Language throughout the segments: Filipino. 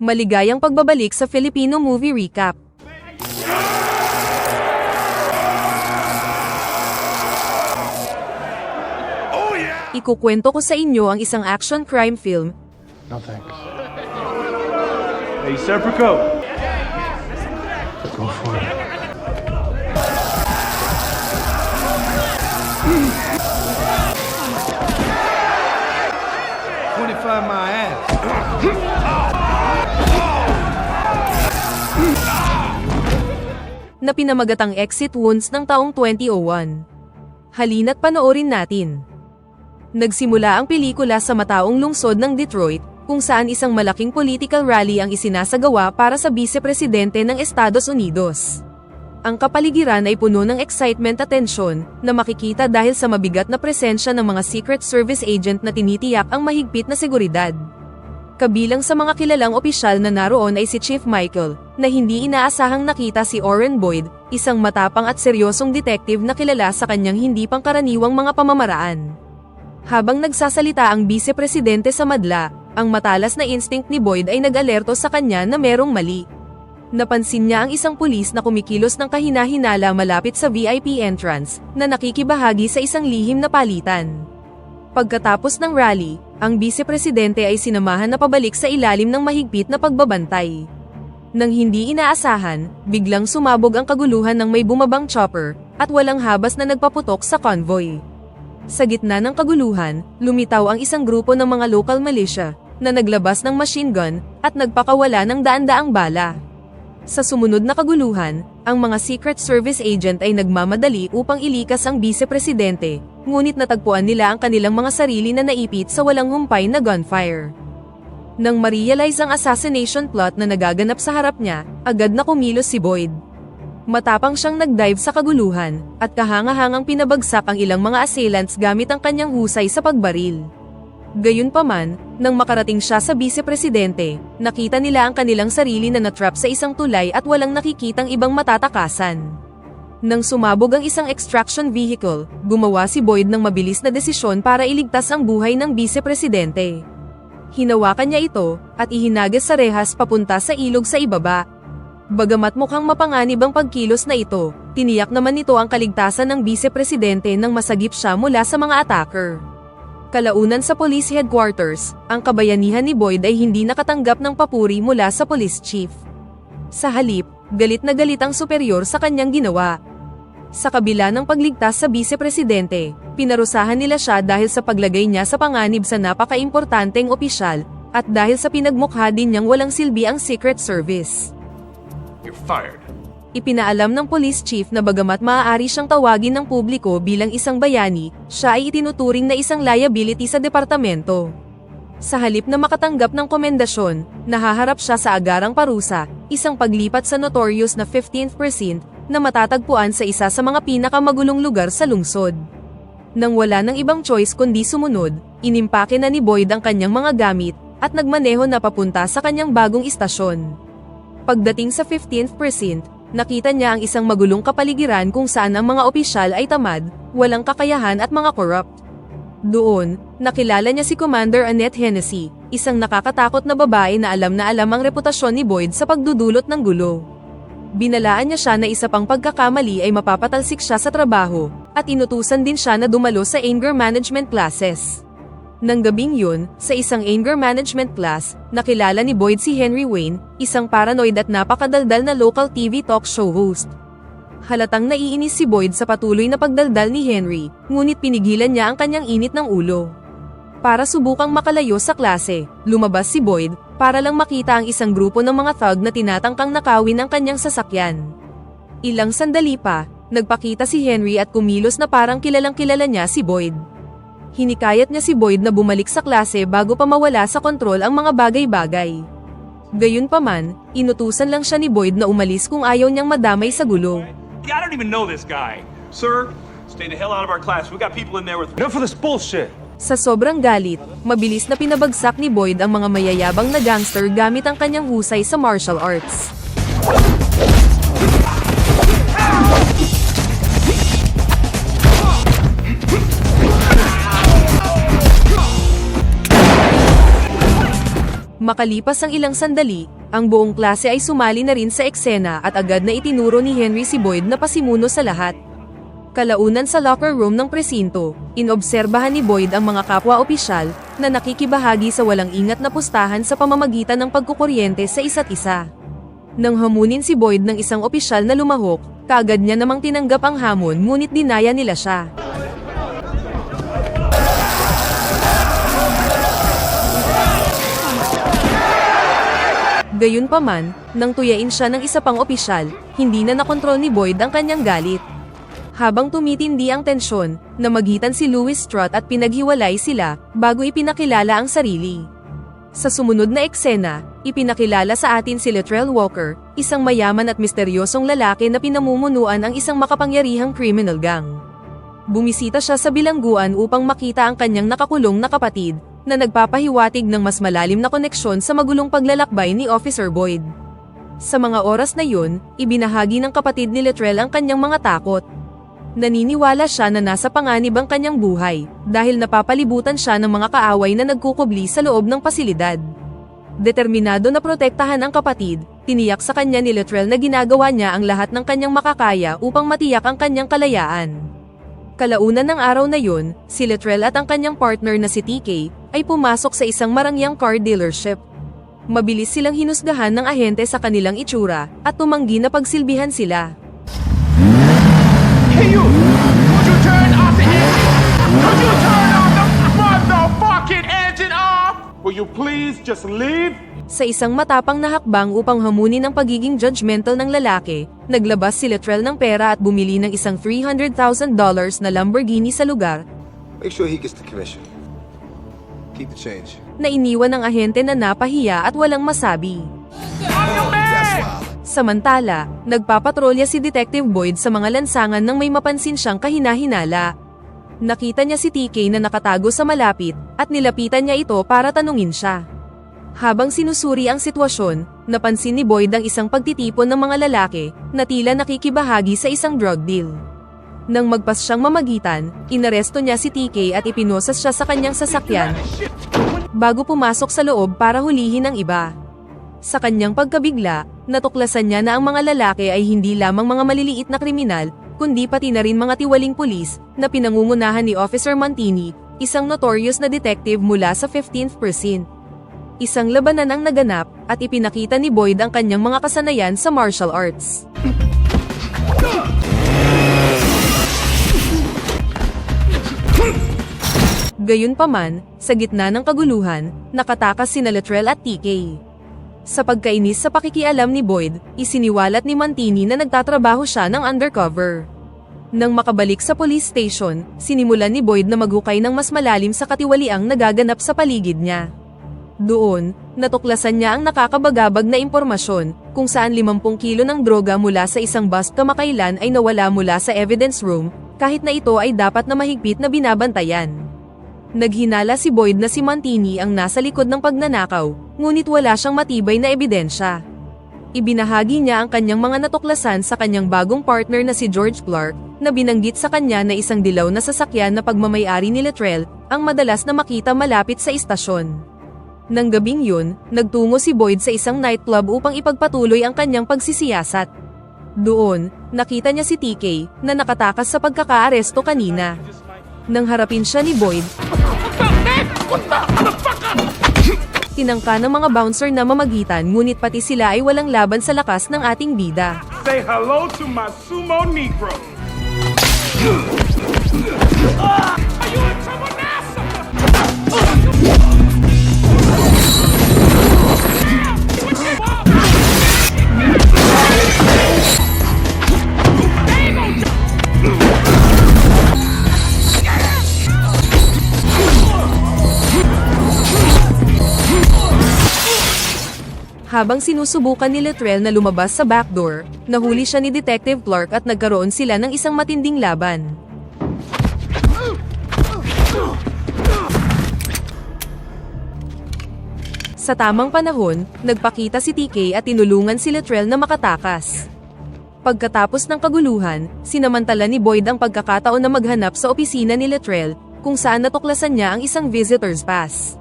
Maligayang pagbabalik sa Filipino Movie Recap. Ikukwento ko sa inyo ang isang action crime film. No thanks. Hey, Serpico! Go for it. $25 my ass. Na pinamagatang Exit Wounds ng taong 2001. Halina't panoorin natin. Nagsimula ang pelikula sa mataong lungsod ng Detroit, kung saan isang malaking political rally ang isinasagawa para sa Vice-Presidente ng Estados Unidos. Ang kapaligiran ay puno ng excitement at tensyon, na makikita dahil sa mabigat na presensya ng mga Secret Service agent na tinitiyak ang mahigpit na seguridad. Kabilang sa mga kilalang opisyal na naroon ay si Chief Michael, na hindi inaasahang nakita si Orren Boyd, isang matapang at seryosong detective na kilala sa kanyang hindi pangkaraniwang mga pamamaraan. Habang nagsasalita ang Vice-Presidente sa madla, ang matalas na instinct ni Boyd ay nag-alerto sa kanya na merong mali. Napansin niya ang isang pulis na kumikilos ng kahina-hinala malapit sa VIP entrance, na nakikibahagi sa isang lihim na palitan. Pagkatapos ng rally, ang Vice-Presidente ay sinamahan na pabalik sa ilalim ng mahigpit na pagbabantay. Nang hindi inaasahan, biglang sumabog ang kaguluhan ng may bumabang chopper, at walang habas na nagpaputok sa convoy. Sa gitna ng kaguluhan, lumitaw ang isang grupo ng mga local militia, na naglabas ng machine gun, at nagpakawala ng daan-daang bala. Sa sumunod na kaguluhan, ang mga Secret Service agent ay nagmamadali upang ilikas ang Vice-Presidente, ngunit natagpuan nila ang kanilang mga sarili na naipit sa walang humpay na gunfire. Nang ma-realize ang assassination plot na nagaganap sa harap niya, agad na kumilos si Boyd. Matapang siyang nag-dive sa kaguluhan, at kahanga-hangang pinabagsak ang ilang mga assailants gamit ang kanyang husay sa pagbaril. Gayunpaman, nang makarating siya sa Vice-Presidente, nakita nila ang kanilang sarili na natrap sa isang tulay at walang nakikitang ibang matatakasan. Nang sumabog ang isang extraction vehicle, gumawa si Boyd ng mabilis na desisyon para iligtas ang buhay ng Vice-Presidente. Hinawakan niya ito, at ihinagas sa rehas papunta sa ilog sa ibaba. Bagamat mukhang mapanganib ang pagkilos na ito, tiniyak naman nito ang kaligtasan ng Vice-Presidente nang masagip siya mula sa mga attacker. Kalaunan sa police headquarters, ang kabayanihan ni Boyd ay hindi nakatanggap ng papuri mula sa police chief. Sa halip, galit na galit ang superior sa kanyang ginawa. Sa kabila ng pagligtas sa Vice-Presidente, pinarusahan nila siya dahil sa paglagay niya sa panganib sa napaka-importanteng opisyal, at dahil sa pinagmukha din niyang walang silbi ang Secret Service. You're fired. Ipinaalam ng police chief na bagamat maaari siyang tawagin ng publiko bilang isang bayani, siya ay itinuturing na isang liability sa departamento. Sa halip na makatanggap ng komendasyon, nahaharap siya sa agarang parusa, isang paglipat sa notorious na 15th precinct, na matatagpuan sa isa sa mga pinakamagulong lugar sa lungsod. Nang wala ng ibang choice kundi sumunod, inimpake na ni Boyd ang kanyang mga gamit, at nagmaneho na papunta sa kanyang bagong istasyon. Pagdating sa 15th precinct, nakita niya ang isang magulong kapaligiran kung saan ang mga opisyal ay tamad, walang kakayahan at mga corrupt. Doon, nakilala niya si Commander Annette Hennessy, isang nakakatakot na babae na alam ang reputasyon ni Boyd sa pagdudulot ng gulo. Binalaan niya siya na isa pang pagkakamali ay mapapatalsik siya sa trabaho, at inutusan din siya na dumalo sa anger management classes. Nang gabing yun, sa isang anger management class, nakilala ni Boyd si Henry Wayne, isang paranoid at napakadaldal na local TV talk show host. Halatang naiinis si Boyd sa patuloy na pagdaldal ni Henry, ngunit pinigilan niya ang kanyang init ng ulo. Para subukang makalayo sa klase, lumabas si Boyd, para lang makita ang isang grupo ng mga thug na tinatangkang nakawin ang kanyang sasakyan. Ilang sandali pa, nagpakita si Henry at kumilos na parang kilalang-kilala niya si Boyd. Hinikayat niya si Boyd na bumalik sa klase bago pa mawala sa kontrol ang mga bagay-bagay. Gayunpaman, inutusan lang siya ni Boyd na umalis kung ayaw niyang madamay sa gulo. I don't even know this guy. Sir, stay the hell out of our class. We got people in there with... Enough of this bullshit! Sa sobrang galit, mabilis na pinabagsak ni Boyd ang mga mayayabang na gangster gamit ang kanyang husay sa martial arts. Makalipas ang ilang sandali, ang buong klase ay sumali na rin sa eksena at agad na itinuro ni Henry si Boyd na pasimuno sa lahat. Kalaunan sa locker room ng presinto, inobserbahan ni Boyd ang mga kapwa-opisyal na nakikibahagi sa walang ingat na pustahan sa pamamagitan ng pagkukuryente sa isa't isa. Nang hamunin si Boyd ng isang opisyal na lumahok, kaagad niya namang tinanggap ang hamon ngunit dinaya nila siya. Gayunpaman, nang tuyain siya ng isa pang opisyal, hindi na nakontrol ni Boyd ang kanyang galit. Habang tumitindi ang tensyon, namagitan si Louis Strut at pinaghiwalay sila, bago ipinakilala ang sarili. Sa sumunod na eksena, ipinakilala sa atin si Latrell Walker, isang mayaman at misteryosong lalaki na pinamumunuan ang isang makapangyarihang criminal gang. Bumisita siya sa bilangguan upang makita ang kanyang nakakulong na kapatid, na nagpapahiwatig ng mas malalim na koneksyon sa magulong paglalakbay ni Officer Boyd. Sa mga oras na yun, ibinahagi ng kapatid ni Latrell ang kanyang mga takot. Naniniwala siya na nasa panganib ang kanyang buhay, dahil napapalibutan siya ng mga kaaway na nagkukubli sa loob ng pasilidad. Determinado na protektahan ang kapatid, tiniyak sa kanya ni Latrell na ginagawa niya ang lahat ng kanyang makakaya upang matiyak ang kanyang kalayaan. Kalaunan ng araw na yun, si Latrell at ang kanyang partner na si TK, ay pumasok sa isang marangyang car dealership. Mabilis silang hinusgahan ng ahente sa kanilang itsura, at tumanggi na pagsilbihan sila. Hey you! Would you turn off the engine? Could you turn off the motherfucking engine off? Will you please just leave? Sa isang matapang na hakbang upang hamunin ang pagiging judgmental ng lalaki, naglabas si Latrell ng pera at bumili ng isang $300,000 na Lamborghini sa lugar, Make sure he gets the commission. Keep the change. na iniwan ng ahente na napahiya at walang masabi. Samantala, nagpapatrolya si Detective Boyd sa mga lansangan nang may mapansin siyang kahina-hinala. Nakita niya si TK na nakatago sa malapit, at nilapitan niya ito para tanungin siya. Habang sinusuri ang sitwasyon, napansin ni Boyd ang isang pagtitipon ng mga lalaki, na tila nakikibahagi sa isang drug deal. Nang magpas siyang mamagitan, inaresto niya si TK at ipinosas siya sa kanyang sasakyan, bago pumasok sa loob para hulihin ang iba. Sa kanyang pagkabigla, natuklasan niya na ang mga lalaki ay hindi lamang mga maliliit na kriminal, kundi pati na rin mga tiwaling pulis, na pinangungunahan ni Officer Mantini, isang notorious na detective mula sa 15th Precinct. Isang labanan ang naganap, at ipinakita ni Boyd ang kanyang mga kasanayan sa martial arts. Gayunpaman, sa gitna ng kaguluhan, nakatakas sina Latrell at TK. Sa pagkainis sa pakikialam ni Boyd, isiniwalat ni Mantini na nagtatrabaho siya ng undercover. Nang makabalik sa police station, sinimulan ni Boyd na maghukay ng mas malalim sa katiwaliang nagaganap sa paligid niya. Doon, natuklasan niya ang nakakabagabag na impormasyon, kung saan 50 kilo ng droga mula sa isang bus kamakailan ay nawala mula sa evidence room, kahit na ito ay dapat na mahigpit na binabantayan. Naghinala si Boyd na si Mantini ang nasa likod ng pagnanakaw, ngunit wala siyang matibay na ebidensya. Ibinahagi niya ang kanyang mga natuklasan sa kanyang bagong partner na si George Clark, na binanggit sa kanya na isang dilaw na sasakyan na pagmamayari ni Latrell, ang madalas na makita malapit sa istasyon. Nang gabing yun, nagtungo si Boyd sa isang nightclub upang ipagpatuloy ang kanyang pagsisiyasat. Doon, nakita niya si TK, na nakatakas sa pagkakaaresto kanina. Nang harapin siya ni Boyd, tinangka ng mga bouncer na mamagitan, ngunit pati sila ay walang laban sa lakas ng ating bida. Say hello to my sumo negro. Are you in trouble now? Habang sinusubukan ni Latrell na lumabas sa backdoor, nahuli siya ni Detective Clark at nagkaroon sila ng isang matinding laban. Sa tamang panahon, nagpakita si TK at tinulungan si Latrell na makatakas. Pagkatapos ng kaguluhan, sinamantala ni Boyd ang pagkakataon na maghanap sa opisina ni Latrell, kung saan natuklasan niya ang isang visitor's pass.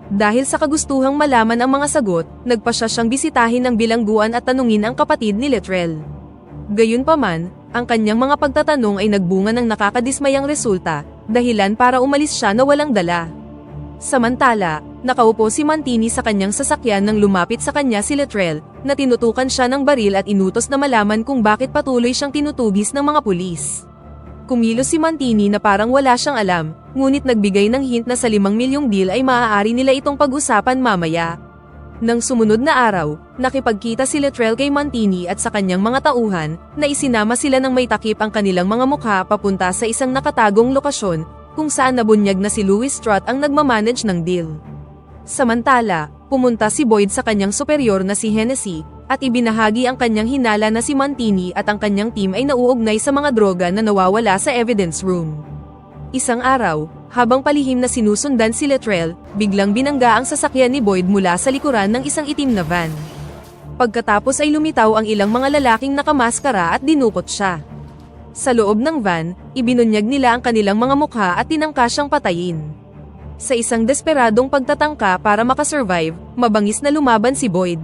Dahil sa kagustuhang malaman ang mga sagot, nagpa siyang bisitahin ng bilangguan at tanungin ang kapatid ni Latrell. Gayunpaman, ang kanyang mga pagtatanong ay nagbunga ng nakakadismayang resulta, dahilan para umalis siya na walang dala. Samantala, nakaupo si Mantini sa kanyang sasakyan nang lumapit sa kanya si Latrell, na tinutukan siya ng baril at inutos na malaman kung bakit patuloy siyang tinutugis ng mga pulis. Kumilos si Mantini na parang wala siyang alam, ngunit nagbigay ng hint na sa 5 milyong deal ay maaari nila itong pag-usapan mamaya. Nang sumunod na araw, nakipagkita si Latrell kay Mantini at sa kanyang mga tauhan, na isinama sila ng may takip ang kanilang mga mukha papunta sa isang nakatagong lokasyon, kung saan nabunyag na si Louis Strut ang nagmamanage ng deal. Samantala, pumunta si Boyd sa kanyang superior na si Hennessy, at ibinahagi ang kanyang hinala na si Mantini at ang kanyang team ay nauugnay sa mga droga na nawawala sa evidence room. Isang araw, habang palihim na sinusundan si Latrell, biglang binangga ang sasakyan ni Boyd mula sa likuran ng isang itim na van. Pagkatapos ay lumitaw ang ilang mga lalaking nakamaskara at dinukot siya. Sa loob ng van, ibinunyag nila ang kanilang mga mukha at tinangka siyang patayin. Sa isang desperadong pagtatangka para makasurvive, mabangis na lumaban si Boyd.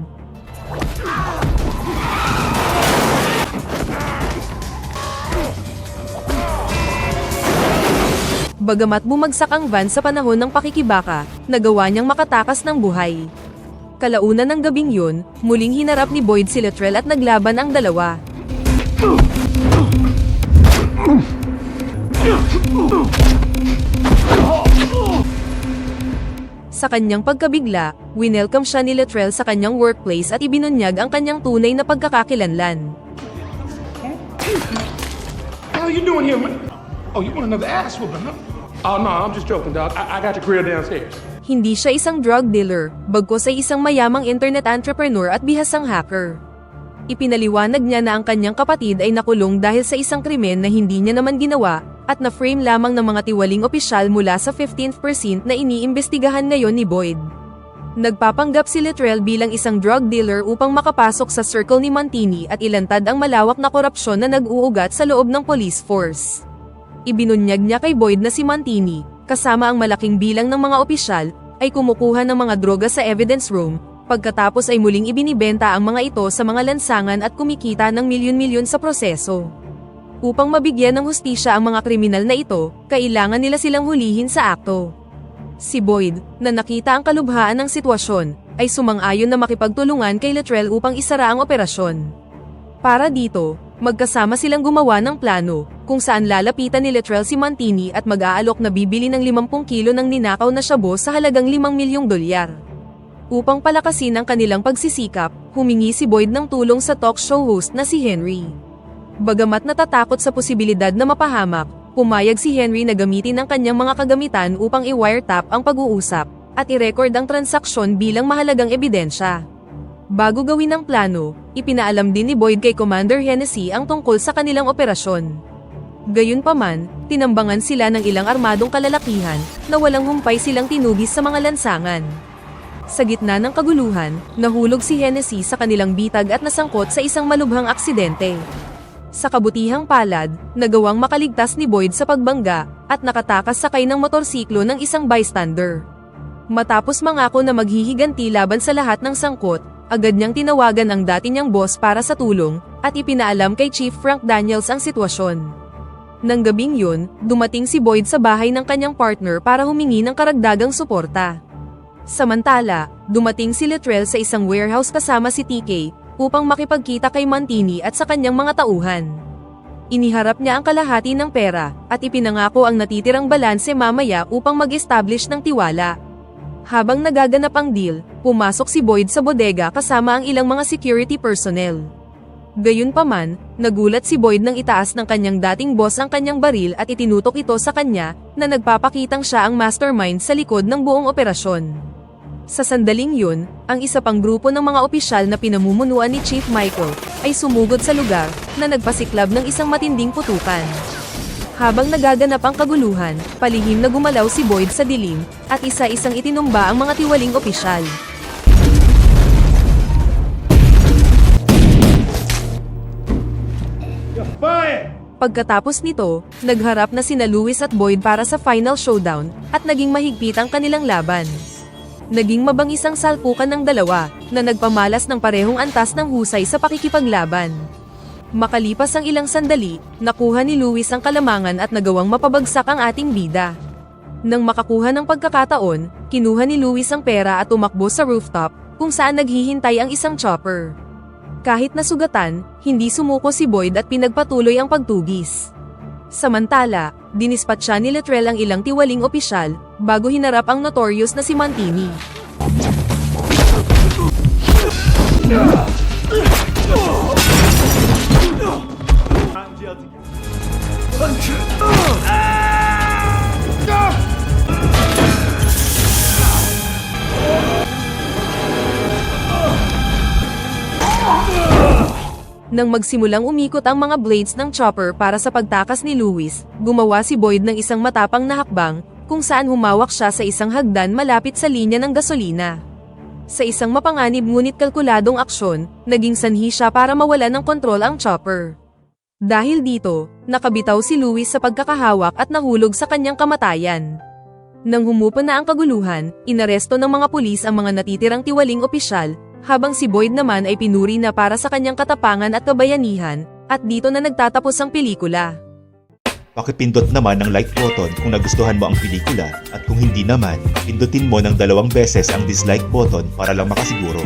Bagamat bumagsak ang van sa panahon ng pakikibaka, nagawa niyang makatakas ng buhay. Kalaunan ng gabing yun, muling hinarap ni Boyd si Latrell at naglaban ang dalawa. Sa kanyang pagkabigla, winelcome siya ni Latrell sa kanyang workplace at ibinunyag ang kanyang tunay na pagkakakilanlan. What are you doing here, man? Oh, you want another ass whooping, huh? Oh, no, I'm just joking, dog. I got your grill downstairs. Hindi siya isang drug dealer, bagkus ay isang mayamang internet entrepreneur at bihasang hacker. Ipinaliwanag niya na ang kanyang kapatid ay nakulong dahil sa isang krimen na hindi niya naman ginawa, at na-frame lamang ng mga tiwaling opisyal mula sa 15th precinct na iniimbestigahan ngayon ni Boyd. Nagpapanggap si Latrell bilang isang drug dealer upang makapasok sa circle ni Mantini at ilantad ang malawak na korupsyon na nag-uugat sa loob ng police force. Ibinunyag niya kay Boyd na si Mantini, kasama ang malaking bilang ng mga opisyal, ay kumukuha ng mga droga sa evidence room, pagkatapos ay muling ibinibenta ang mga ito sa mga lansangan at kumikita ng milyon-milyon sa proseso. Upang mabigyan ng hustisya ang mga kriminal na ito, kailangan nila silang hulihin sa akto. Si Boyd, na nakita ang kalubhaan ng sitwasyon, ay sumang-ayon na makipagtulungan kay Latrell upang isara ang operasyon. Para dito, magkasama silang gumawa ng plano, kung saan lalapitan ni Latrell si Mantini at mag-aalok na bibili ng 50 kilo ng ninakaw na shabu sa halagang 5 milyong dolyar. Upang palakasin ang kanilang pagsisikap, humingi si Boyd ng tulong sa talk show host na si Henry. Bagamat natatakot sa posibilidad na mapahamak, pumayag si Henry na gamitin ang kanyang mga kagamitan upang i-wiretap ang pag-uusap, at i-record ang transaksyon bilang mahalagang ebidensya. Bago gawin ang plano, ipinaalam din ni Boyd kay Commander Hennessy ang tungkol sa kanilang operasyon. Gayunpaman, tinambangan sila ng ilang armadong kalalakihan, na walang humpay silang tinugis sa mga lansangan. Sa gitna ng kaguluhan, nahulog si Hennessy sa kanilang bitag at nasangkot sa isang malubhang aksidente. Sa kabutihang palad, nagawang makaligtas ni Boyd sa pagbangga, at nakatakas sakay ng motorsiklo ng isang bystander. Matapos mangako na maghihiganti laban sa lahat ng sangkot, agad niyang tinawagan ang dati niyang boss para sa tulong, at ipinaalam kay Chief Frank Daniels ang sitwasyon. Nang gabing yun, dumating si Boyd sa bahay ng kanyang partner para humingi ng karagdagang suporta. Samantala, dumating si Latrell sa isang warehouse kasama si TK, upang makipagkita kay Mantini at sa kanyang mga tauhan. Iniharap niya ang kalahati ng pera, at ipinangako ang natitirang balanse mamaya upang mag-establish ng tiwala. Habang nagaganap ang deal, pumasok si Boyd sa bodega kasama ang ilang mga security personnel. Gayunpaman, nagulat si Boyd nang itaas ng kanyang dating boss ang kanyang baril at itinutok ito sa kanya, na nagpapakitang siya ang mastermind sa likod ng buong operasyon. Sa sandaling yun, ang isa pang grupo ng mga opisyal na pinamumunuan ni Chief Michael, ay sumugod sa lugar, na nagpasiklab ng isang matinding putukan. Habang nagaganap ang kaguluhan, palihim na gumalaw si Boyd sa dilim, at isa-isang itinumba ang mga tiwaling opisyal. Pagkatapos nito, nagharap na sina Louis at Boyd para sa final showdown, at naging mahigpit ang kanilang laban. Naging mabangis ang salpukan ng dalawa, na nagpamalas ng parehong antas ng husay sa pakikipaglaban. Makalipas ang ilang sandali, nakuha ni Luis ang kalamangan at nagawang mapabagsak ang ating bida. Nang makakuha ng pagkakataon, kinuha ni Luis ang pera at tumakbo sa rooftop, kung saan naghihintay ang isang chopper. Kahit nasugatan, hindi sumuko si Boyd at pinagpatuloy ang pagtugis. Samantala, dinispatcha ni Latrell ang ilang tiwaling opisyal, bago hinarap ang notorious na si Mantini. Nang magsimulang umikot ang mga blades ng chopper para sa pagtakas ni Luis, gumawa si Boyd ng isang matapang na hakbang, kung saan humawak siya sa isang hagdan malapit sa linya ng gasolina. Sa isang mapanganib ngunit kalkuladong aksyon, naging sanhi siya para mawalan ng kontrol ang chopper. Dahil dito, nakabitaw si Luis sa pagkakahawak at nahulog sa kanyang kamatayan. Nang humupa na ang kaguluhan, inaresto ng mga pulis ang mga natitirang tiwaling opisyal, habang si Boyd naman ay pinuri na para sa kanyang katapangan at kabayanihan, at dito na nagtatapos ang pelikula. Pakipindot naman ng like button kung nagustuhan mo ang pelikula at kung hindi naman, pindutin mo ng 2 beses ang dislike button para lang makasiguro.